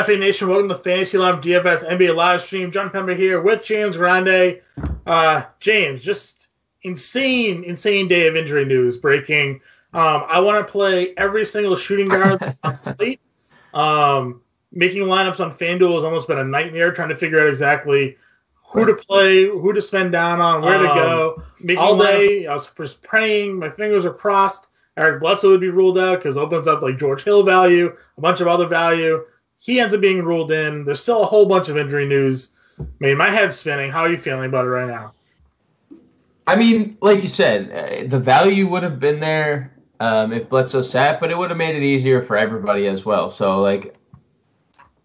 FA Nation, welcome to Fantasy Live DFS NBA live stream. John Impemba here with James Grande. James, just insane day of injury news breaking. I want to play every single shooting guard on the slate. Making lineups on FanDuel has almost been a nightmare trying to figure out exactly who to play, who to spend down on, where to go. All day, I was just praying. My fingers are crossed. Eric Bledsoe would be ruled out because it opens up like George Hill value, a bunch of other value. He ends up being ruled in. There's still a whole bunch of injury news. My head's spinning. How are you feeling about it right now? I mean, like you said, the value would have been there if Bledsoe sat, but it would have made it easier for everybody as well. So, like,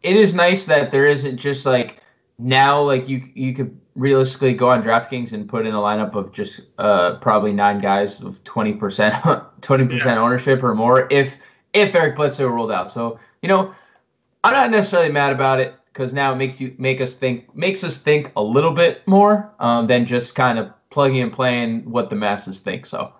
it is nice that there isn't just, like, now, like, you could realistically go on DraftKings and put in a lineup of just probably 9 guys of 20% ownership or more if Eric Bledsoe rolled out. So, I'm not necessarily mad about it because now it makes us think a little bit more than just kind of plugging and playing what the masses think. So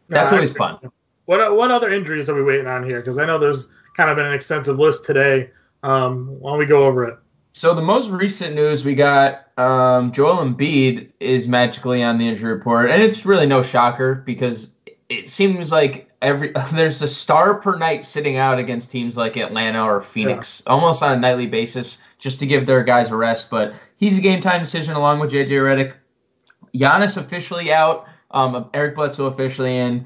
that's always fun. What other injuries are we waiting on here? Because I know there's kind of been an extensive list today. Why don't we go over it? So the most recent news we got, Joel Embiid is magically on the injury report, and it's really no shocker because it seems like there's a star per night sitting out against teams like Atlanta or Phoenix, almost on a nightly basis, just to give their guys a rest. But he's a game time decision along with JJ Redick. Giannis officially out. Eric Bledsoe officially in.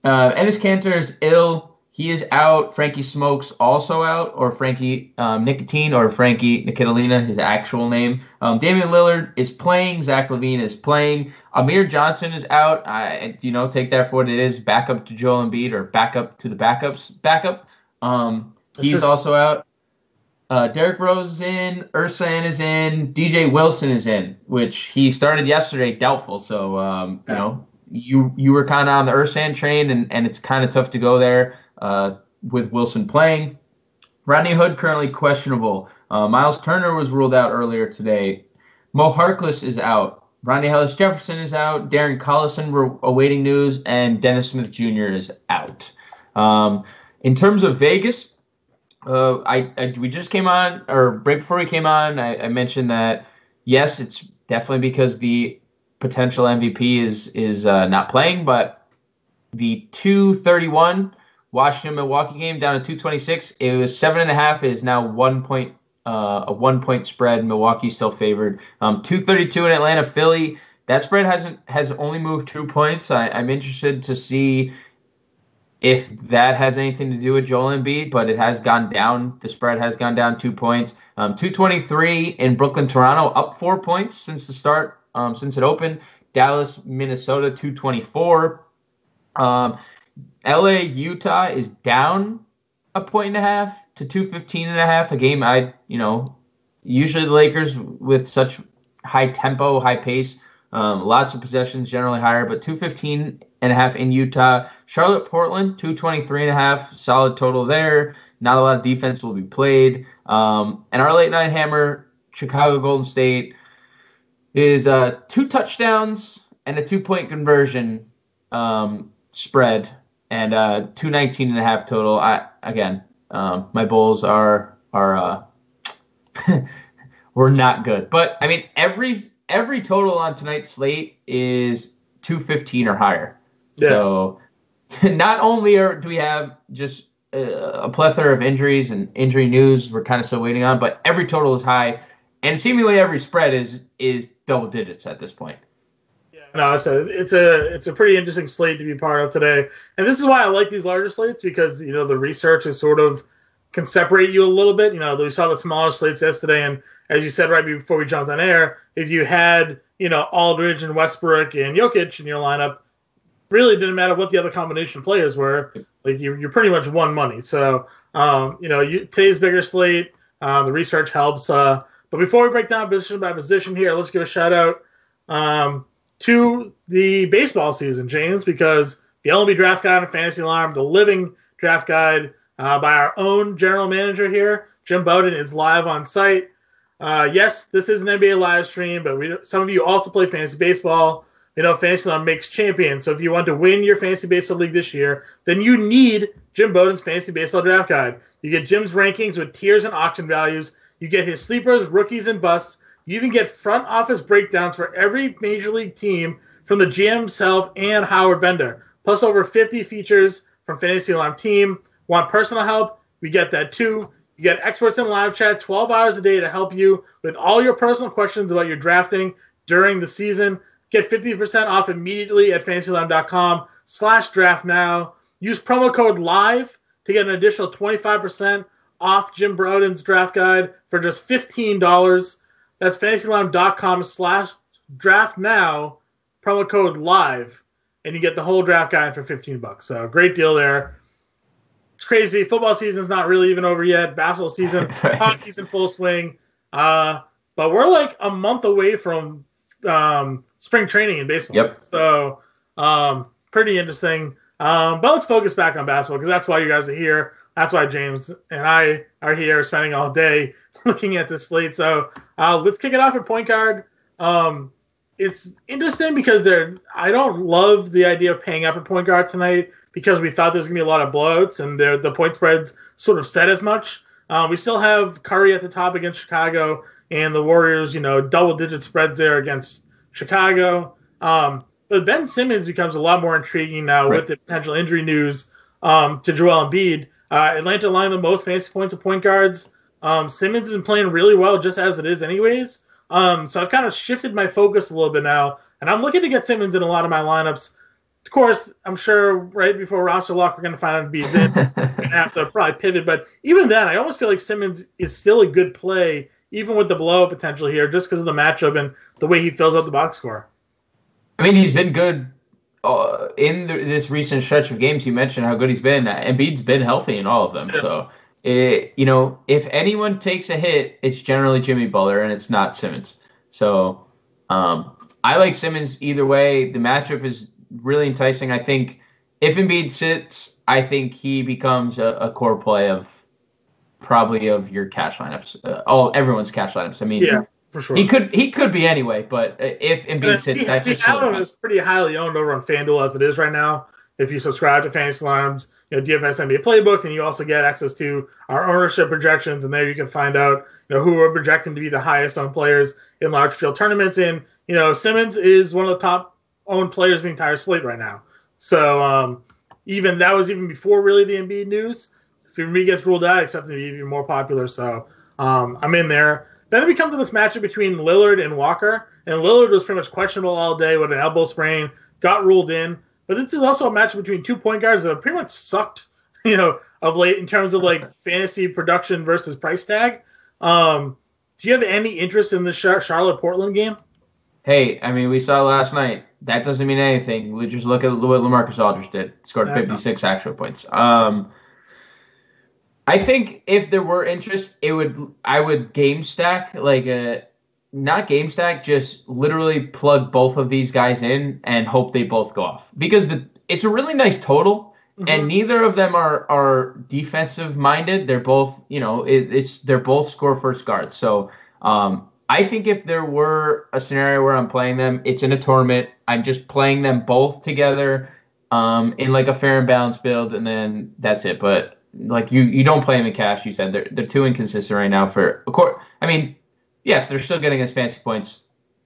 Enes Kanter is ill. He is out. Frankie Smokes also out, or Frankie Nicotine, or Frankie Nikitalina, his actual name. Damian Lillard is playing. Zach LaVine is playing. Amir Johnson is out. Take that for what it is. Backup to Joel Embiid, or backup to the backup's backup. He's also out. Derrick Rose is in. Ersan is in. DJ Wilson is in, which he started yesterday doubtful. So, you were kind of on the Ersan train, and it's kind of tough to go there with Wilson playing. Rodney Hood currently questionable. Miles Turner was ruled out earlier today. Mo Harkless is out. Ronnie Ellis Jefferson is out. Darren Collison, we're awaiting news, and Dennis Smith Jr. is out. In terms of Vegas, we just came on, or right before we came on, I mentioned that yes, it's definitely because the potential MVP is not playing, but the 231 Washington-Milwaukee game down to 226. It was 7.5. It is now 1 point, a 1 point spread. Milwaukee still favored. 232 in Atlanta, Philly. That spread has only moved 2 points. I'm interested to see if that has anything to do with Joel Embiid, but it has gone down. The spread has gone down 2 points. 223 in Brooklyn, Toronto, up 4 points since the start, since it opened. Dallas, Minnesota, 224. LA, Utah is down 1.5 to 215.5. A game usually the Lakers with such high tempo, high pace, lots of possessions, generally higher, but 215.5 in Utah. Charlotte, Portland, 223.5, solid total there. Not a lot of defense will be played. And our late night hammer, Chicago, Golden State, is 2 touchdowns and a 2 point conversion spread, and 219.5 total. My Bulls are were not good, but I mean every total on tonight's slate is 215 or higher. Yeah. So not only do we have just a plethora of injuries and injury news we're kind of still waiting on, but every total is high, and seemingly every spread is double digits at this point. No, it's a pretty interesting slate to be part of today, and this is why I like these larger slates because the research is sort of can separate you a little bit. We saw the smaller slates yesterday, and as you said right before we jumped on air, if you had Aldridge and Westbrook and Jokic in your lineup, really didn't matter what the other combination players were. Like you're pretty much won money. So today's bigger slate, the research helps. But before we break down position by position here, let's give a shout out to the baseball season, James, because the MLB Draft Guide and Fantasy Alarm, the living draft guide by our own general manager here, Jim Bowden, is live on site. Yes, this is an NBA live stream, but some of you also play fantasy baseball. Fantasy Alarm makes champions. So if you want to win your fantasy baseball league this year, then you need Jim Bowden's Fantasy Baseball Draft Guide. You get Jim's rankings with tiers and auction values. You get his sleepers, rookies, and busts. You even get front office breakdowns for every major league team from the GM himself and Howard Bender. Plus over 50 features from Fantasy Alarm Team. Want personal help? We get that too. You get experts in live chat 12 hours a day to help you with all your personal questions about your drafting during the season. Get 50% off immediately at fantasyalarm.com/draft now. Use promo code LIVE to get an additional 25% off Jim Bowden's draft guide for just $15. That's fantasyalarm.com/draft now, promo code LIVE, and you get the whole draft guide for $15. So great deal there. It's crazy. Football season's not really even over yet. Basketball season, hockey's in full swing. But we're like a month away from spring training in baseball. Yep. So pretty interesting. But let's focus back on basketball because that's why you guys are here. That's why James and I are here spending all day looking at this slate. So let's kick it off at point guard. It's interesting because I don't love the idea of paying up at point guard tonight because we thought there was going to be a lot of blowouts and the point spreads sort of said as much. We still have Curry at the top against Chicago and the Warriors, double-digit spreads there against Chicago. But Ben Simmons becomes a lot more intriguing now with the potential injury news to Joel Embiid. Atlanta allowing the most fantasy points of point guards. Simmons is playing really well just as it is anyways. So I've kind of shifted my focus a little bit now, and I'm looking to get Simmons in a lot of my lineups. Of course, I'm sure right before roster lock we're going to find out Embiid's in. We're going to have to probably pivot. But even then, I almost feel like Simmons is still a good play, even with the blow potential here, just because of the matchup and the way he fills out the box score. I mean, he's been good in this recent stretch of games. You mentioned how good he's been. Embiid's been healthy in all of them. Yeah. So, if anyone takes a hit, it's generally Jimmy Butler, and it's not Simmons. So, I like Simmons either way. The matchup is really enticing. I think if Embiid sits, I think he becomes a core play of your cash lineups. Everyone's cash lineups. I mean, yeah. For sure. He could be anyway, but if Embiid sits, that just is pretty highly owned over on FanDuel as it is right now. If you subscribe to Fantasy Alarms, DFS NBA Playbook, and you also get access to our ownership projections, and there you can find out who we're projecting to be the highest owned players in large field tournaments. And Simmons is one of the top owned players in the entire slate right now. So even before really the Embiid news. If Embiid gets ruled out, I expect him to be even more popular. So I'm in there. Then we come to this matchup between Lillard and Walker. And Lillard was pretty much questionable all day with an elbow sprain, got ruled in. But this is also a matchup between two point guards that have pretty much sucked, of late in terms of like fantasy production versus price tag. Do you have any interest in the Charlotte-Portland game? Hey, I mean, we saw last night. That doesn't mean anything. We just look at what LaMarcus Aldridge did. Scored 56 actual points. I think if there were interest, I would game stack, not game stack, just literally plug both of these guys in and hope they both go off. Because it's a really nice total, and neither of them are defensive minded. They're both, they're both score first guards. So I think if there were a scenario where I'm playing them, it's in a tournament. I'm just playing them both together in like a fair and balanced build, and then that's it. But you don't play them in cash. You said they're too inconsistent right now. For of course, I mean, yes, they're still getting us fantasy points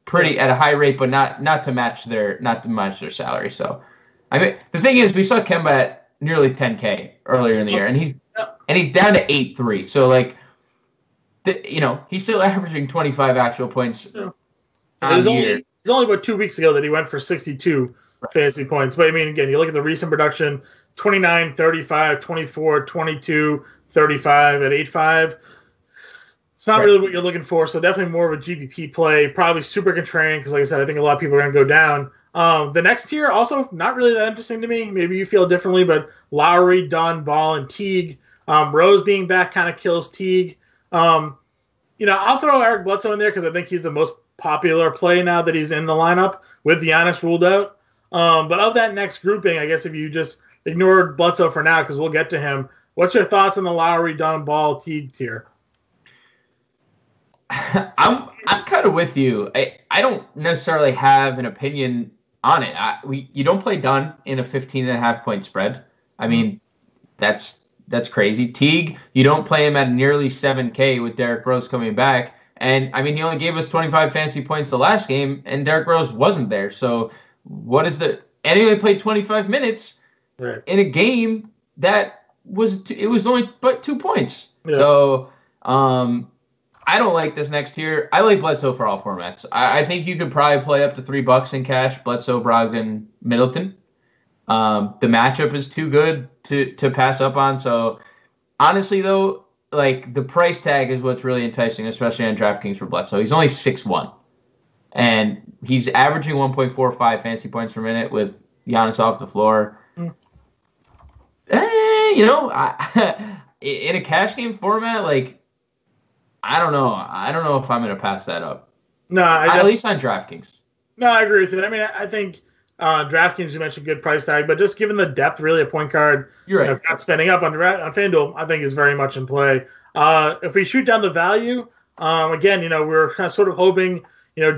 pretty at a high rate, but not to match their salary. So, I mean, the thing is, we saw Kemba at nearly 10K earlier in the year, and he's down to 8.3. So he's still averaging 25 actual points. So, it was only about 2 weeks ago that he went for 62 fantasy points. But I mean, again, you look at the recent production. 29, 35, 24, 22, 35 at 8.5. It's not really what you're looking for, so definitely more of a GPP play. Probably super contrarian because, like I said, I think a lot of people are going to go down. The next tier, also not really that interesting to me. Maybe you feel differently, but Lowry, Dunn, Ball, and Teague. Rose being back kind of kills Teague. I'll throw Eric Bledsoe in there because I think he's the most popular play now that he's in the lineup with Giannis ruled out. But of that next grouping, I guess if you just ignore Bledsoe for now because we'll get to him. What's your thoughts on the Lowry, Dunn, Ball, Teague tier? I'm kind of with you. I don't necessarily have an opinion on it. You don't play Dunn in a 15.5 point spread. I mean, That's crazy. Teague, you don't play him at nearly 7K with Derrick Rose coming back. And I mean, he only gave us 25 fantasy points the last game, and Derrick Rose wasn't there. So what is the? And he only played 25 minutes in a game that it was only but 2 points. Yeah. So I don't like this next tier. I like Bledsoe for all formats. I think you could probably play up to $3 in cash. Bledsoe, Brogdon, Middleton. The matchup is too good to pass up on. So honestly, though, like the price tag is what's really enticing, especially on DraftKings for Bledsoe. He's only 6'1", and he's averaging 1.45 fantasy points per minute with Giannis off the floor. In a cash game format, like I don't know if I'm going to pass that up. No, at least on DraftKings. No, I agree with you. I mean, I think DraftKings, you mentioned good price tag, but just given the depth, really, a point guard, you're right. Not spending up on FanDuel, I think is very much in play. If we shoot down the value, again, we're kind of sort of hoping,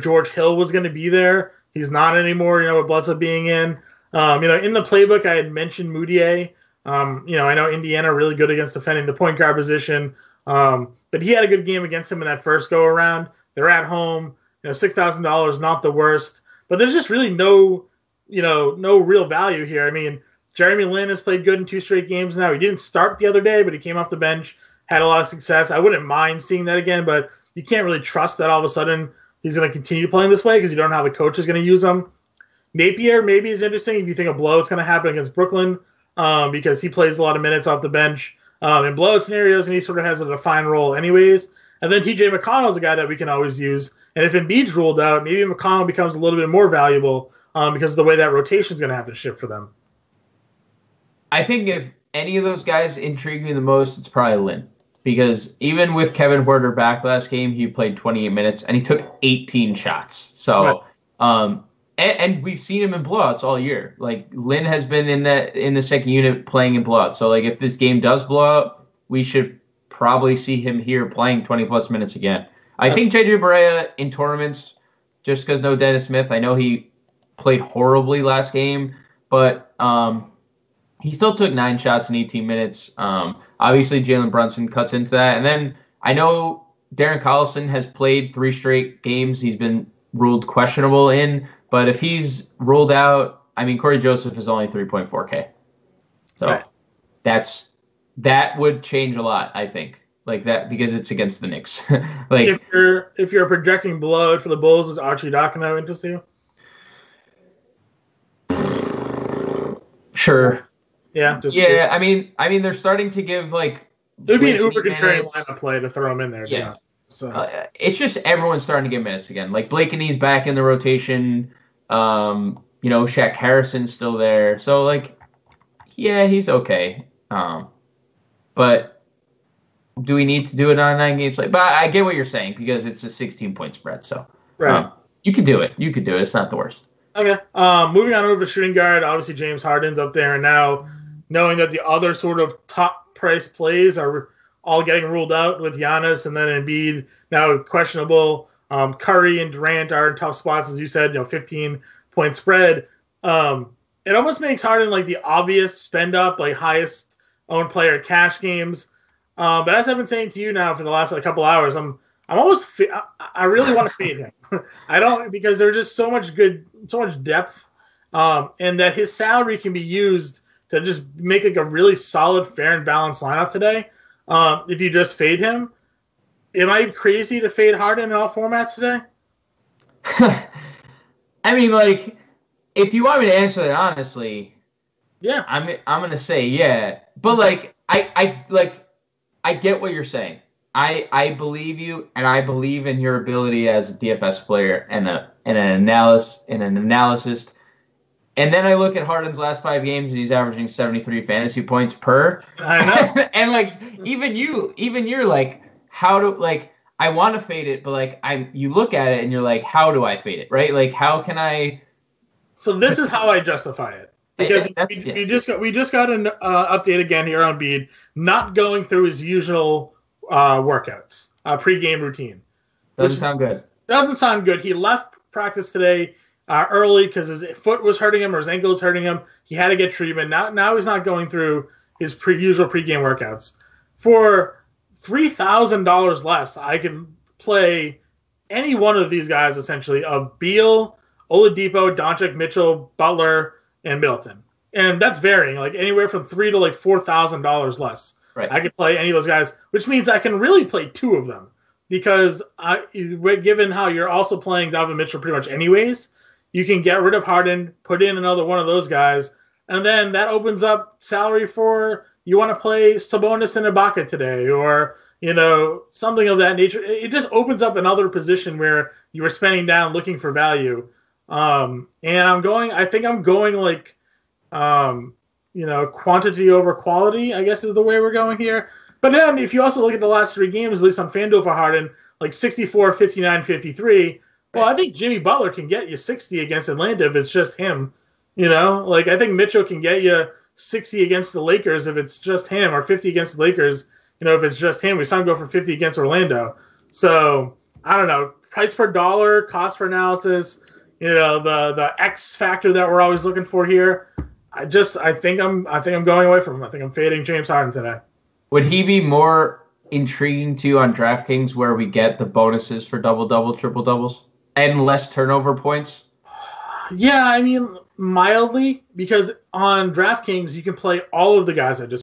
George Hill was going to be there. He's not anymore. With Bledsoe being in, in the playbook, I had mentioned Moutier. I know Indiana really good against defending the point guard position, but he had a good game against him in that first go around. They're at home. $6,000, not the worst, but there's just really no real value here. I mean, Jeremy Lin has played good in 2 straight games now. He didn't start the other day, but he came off the bench, had a lot of success. I wouldn't mind seeing that again, but you can't really trust that all of a sudden he's going to continue playing this way because you don't know how the coach is going to use him. Napier maybe is interesting if you think a blowout's going to happen against Brooklyn because he plays a lot of minutes off the bench in blowout scenarios, and he sort of has a defined role anyways. And then TJ McConnell's a guy that we can always use. And if Embiid's ruled out, maybe McConnell becomes a little bit more valuable because of the way that rotation is going to have to shift for them. I think if any of those guys intrigue me the most, it's probably Lin. Because even with Kevin Huerter back last game, he played 28 minutes, and he took 18 shots. So, right. And we've seen him in blowouts all year. Like, Lin has been in the second unit playing in blowouts. So, like, if this game does blow out, we should probably see him here playing 20-plus minutes again. I think JJ Barea in tournaments, just because no Dennis Smith, I know he played horribly last game, but he still took 9 shots in 18 minutes. Obviously, Jalen Brunson cuts into that. And then I know Darren Collison has played 3 straight games he's been ruled questionable in, but if he's ruled out, I mean, Corey Joseph is only 3.4K. So right. That would change a lot, I think. Like that, because it's against the Knicks. Like if you're projecting blowout for the Bulls, is Archie Docino interest you? Sure. Yeah. I mean, they're starting to give like. It would be an uber contrarian lineup play to throw him in there. Yeah. So it's just everyone's starting to get minutes again. Like Blakeney's back in the rotation. Shaq Harrison's still there. So like, yeah, he's okay. But. Do we need to do it on 9 games? But I get what you're saying because it's a 16-point spread. So right. You could do it. It's not the worst. Okay. Moving on over to shooting guard. Obviously, James Harden's up there. And now knowing that the other sort of top price plays are all getting ruled out with Giannis and then Embiid now questionable. Curry and Durant are in tough spots, as you said, 15-point spread. It almost makes Harden like the obvious spend up, like highest owned player cash games. But as I've been saying to you now for the last couple hours, I really want to fade him. I don't, because there's just so much depth, and that his salary can be used to just make like a really solid, fair and balanced lineup today. If you just fade him, am I crazy to fade Harden in all formats today? I mean, like, if you want me to answer that honestly, yeah, I'm gonna say yeah, but like I get what you're saying. I believe you, and I believe in your ability as a DFS player and an analyst. And then I look at Harden's last 5 games, and he's averaging 73 fantasy points per. I know. And like even you're like, how do like I want to fade it, but like you look at it and you're like, how do I fade it, right? Like how can I? So this is how I justify it. Because we just got an update again here on Bede, not going through his usual workouts, pre-game routine. Doesn't sound good. Doesn't sound good. He left practice today early because his foot was hurting him or his ankle was hurting him. He had to get treatment. Now he's not going through his usual pregame workouts. For $3,000 less, I can play any one of these guys essentially of Beal, Oladipo, Doncic, Mitchell, Butler, and Middleton. And that's varying, like anywhere from $3,000 to like $4,000 less. Right. I could play any of those guys, which means I can really play two of them because given how you're also playing Donovan Mitchell pretty much anyways, you can get rid of Harden, put in another one of those guys, and then that opens up salary for you want to play Sabonis and Ibaka today, or something of that nature. It just opens up another position where you were spending down looking for value. And I think I'm going like, quantity over quality, I guess is the way we're going here. But then if you also look at the last three games, at least on FanDuel for Harden, like 64, 59, 53, well, I think Jimmy Butler can get you 60 against Atlanta if it's just him. I think Mitchell can get you 60 against the Lakers if it's just him, or 50 against the Lakers, if it's just him. We saw him go for 50 against Orlando. So, I don't know. Price per dollar, cost per analysis, the X factor that we're always looking for here. I think I'm going away from him. I think I'm fading James Harden today. Would he be more intriguing to you on DraftKings where we get the bonuses for double-double, triple-doubles, and less turnover points? Yeah, I mean, mildly, because on DraftKings, you can play all of the guys I just